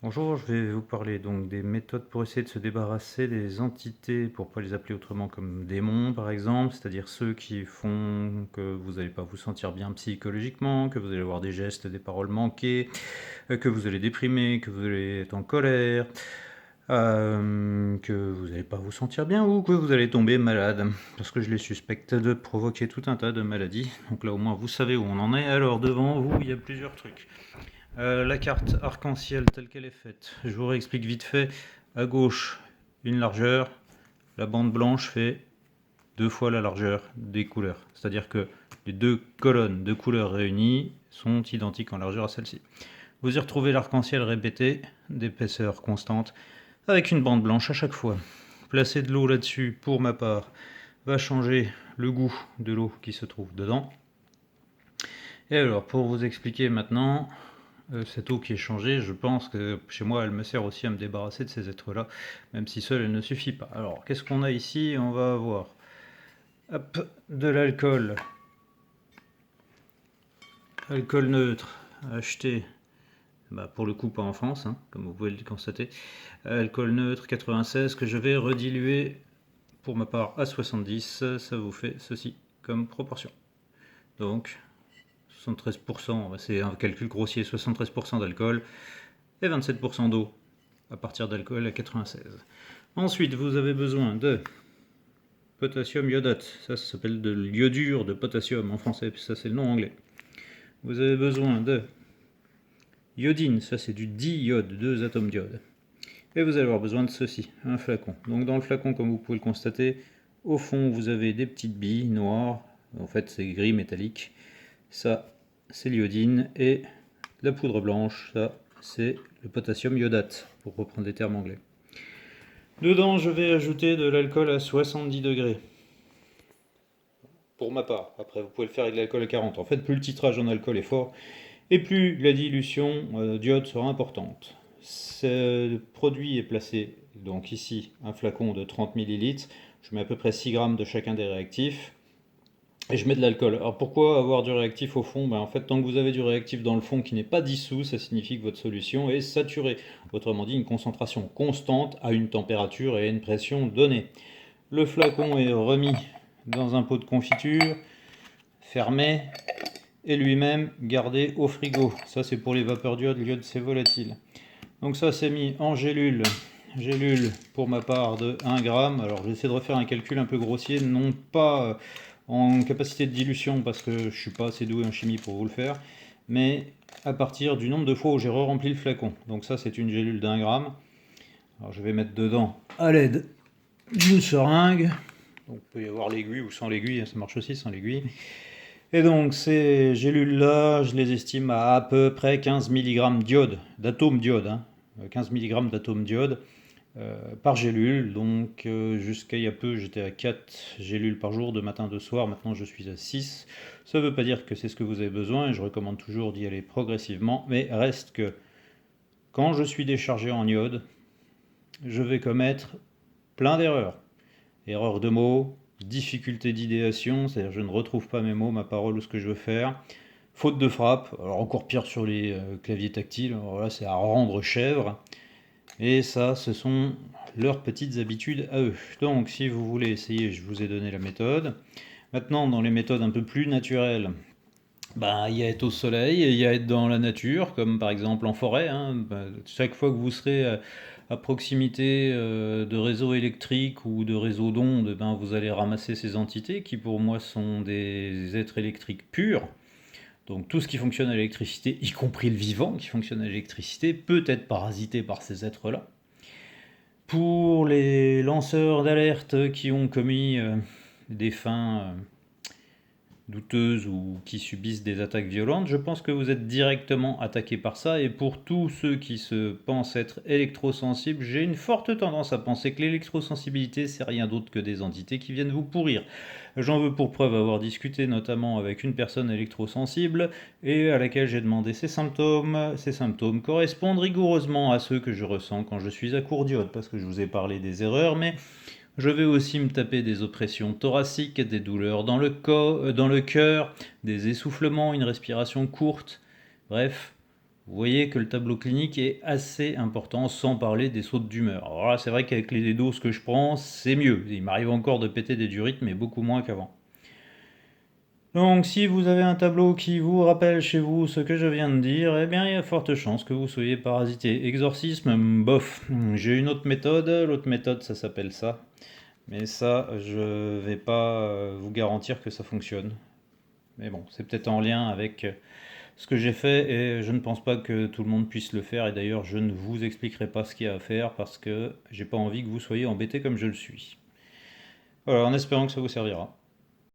Bonjour, je vais vous parler donc des méthodes pour essayer de se débarrasser des entités, pour pas les appeler autrement comme démons par exemple, c'est-à-dire ceux qui font que vous n'allez pas vous sentir bien psychologiquement, que vous allez avoir des gestes, des paroles manquées, que vous allez déprimer, que vous allez être en colère, que vous n'allez pas vous sentir bien ou que vous allez tomber malade, parce que je les suspecte de provoquer tout un tas de maladies. Donc là au moins vous savez où on en est. Alors devant vous il y a plusieurs trucs. La carte arc-en-ciel telle qu'elle est faite, je vous réexplique vite fait. À gauche, une largeur, la bande blanche fait 2 fois la largeur des couleurs. C'est-à-dire que les deux colonnes de couleurs réunies sont identiques en largeur à celle-ci. Vous y retrouvez l'arc-en-ciel répété, d'épaisseur constante, avec une bande blanche à chaque fois. Placer de l'eau là-dessus, pour ma part, va changer le goût de l'eau qui se trouve dedans. Et alors, pour vous expliquer maintenant, cette eau qui est changée, je pense que chez moi, elle me sert aussi à me débarrasser de ces êtres-là, même si seule, elle ne suffit pas. Alors, qu'est-ce qu'on a ici? On va avoir de l'alcool, alcool neutre, acheté, pour le coup pas en France, hein, comme vous pouvez le constater. Alcool neutre 96 que je vais rediluer pour ma part à 70, ça vous fait ceci comme proportion. Donc 73%, c'est un calcul grossier, 73% d'alcool et 27% d'eau à partir d'alcool à 96. Ensuite, vous avez besoin de potassium iodate. Ça s'appelle de l'iodure de potassium en français, puis ça c'est le nom anglais. Vous avez besoin de iodine, ça c'est du diiode, 2 atomes d'iode. Et vous allez avoir besoin de ceci, un flacon. Donc dans le flacon, comme vous pouvez le constater, au fond vous avez des petites billes noires, en fait c'est gris métallique. Ça c'est l'iodine, et la poudre blanche, ça c'est le potassium iodate, pour reprendre des termes anglais. Dedans, je vais ajouter de l'alcool à 70 degrés. Pour ma part. Après, vous pouvez le faire avec de l'alcool à 40. En fait, plus le titrage en alcool est fort, et plus la dilution d'iode sera importante. Ce produit est placé, donc ici, un flacon de 30 ml. Je mets à peu près 6 grammes de chacun des réactifs. Et je mets de l'alcool. Alors pourquoi avoir du réactif au fond? En fait, tant que vous avez du réactif dans le fond qui n'est pas dissous, ça signifie que votre solution est saturée. Autrement dit, une concentration constante à une température et à une pression donnée. Le flacon est remis dans un pot de confiture, fermé, et lui-même gardé au frigo. Ça c'est pour les vapeurs d'iode, l'iode c'est volatile. Donc ça c'est mis en gélule. Gélule pour ma part de 1 gramme. Alors j'essaie de refaire un calcul un peu grossier, non pas en capacité de dilution parce que je ne suis pas assez doué en chimie pour vous le faire, mais à partir du nombre de fois où j'ai re-rempli le flacon. Donc ça c'est une gélule d'1 gramme. Alors je vais mettre dedans à l'aide d'une seringue. Donc il peut y avoir l'aiguille ou sans l'aiguille, ça marche aussi sans l'aiguille. Et donc ces gélules-là, je les estime à peu près 15 mg d'iode, d'atomes d'iode, 15 mg d'atomes d'iode par gélule. Donc jusqu'à il y a peu, j'étais à 4 gélules par jour, de matin, de soir. Maintenant, je suis à 6. Ça ne veut pas dire que c'est ce que vous avez besoin, et je recommande toujours d'y aller progressivement. Mais reste que quand je suis déchargé en iode, je vais commettre plein d'erreurs. Erreur de mots, difficulté d'idéation, c'est-à-dire je ne retrouve pas mes mots, ma parole ou ce que je veux faire. Faute de frappe, alors encore pire sur les claviers tactiles, alors là c'est à rendre chèvre. Et ça, ce sont leurs petites habitudes à eux. Donc si vous voulez essayer, je vous ai donné la méthode. Maintenant, dans les méthodes un peu plus naturelles, il y a être au soleil, il y a être dans la nature, comme par exemple en forêt. Chaque fois que vous serez à proximité de réseaux électriques ou de réseaux d'ondes, vous allez ramasser ces entités qui pour moi sont des êtres électriques purs. Donc tout ce qui fonctionne à l'électricité, y compris le vivant qui fonctionne à l'électricité, peut être parasité par ces êtres-là. Pour les lanceurs d'alerte qui ont commis des fins douteuses ou qui subissent des attaques violentes, je pense que vous êtes directement attaqué par ça. Et pour tous ceux qui se pensent être électrosensibles, j'ai une forte tendance à penser que l'électrosensibilité, c'est rien d'autre que des entités qui viennent vous pourrir. J'en veux pour preuve avoir discuté notamment avec une personne électrosensible et à laquelle j'ai demandé ses symptômes. Ces symptômes correspondent rigoureusement à ceux que je ressens quand je suis à court d'iode, parce que je vous ai parlé des erreurs, mais je vais aussi me taper des oppressions thoraciques, des douleurs dans le cœur, des essoufflements, une respiration courte. Bref, vous voyez que le tableau clinique est assez important, sans parler des sautes d'humeur. Alors là, c'est vrai qu'avec les doses que je prends, c'est mieux. Il m'arrive encore de péter des diurétiques, mais beaucoup moins qu'avant. Donc si vous avez un tableau qui vous rappelle chez vous ce que je viens de dire, eh bien il y a forte chance que vous soyez parasité. Exorcisme, bof. J'ai une autre méthode, l'autre méthode ça s'appelle ça. Mais ça, je vais pas vous garantir que ça fonctionne. Mais bon, c'est peut-être en lien avec ce que j'ai fait et je ne pense pas que tout le monde puisse le faire. Et d'ailleurs, je ne vous expliquerai pas ce qu'il y a à faire parce que j'ai pas envie que vous soyez embêtés comme je le suis. Voilà, en espérant que ça vous servira.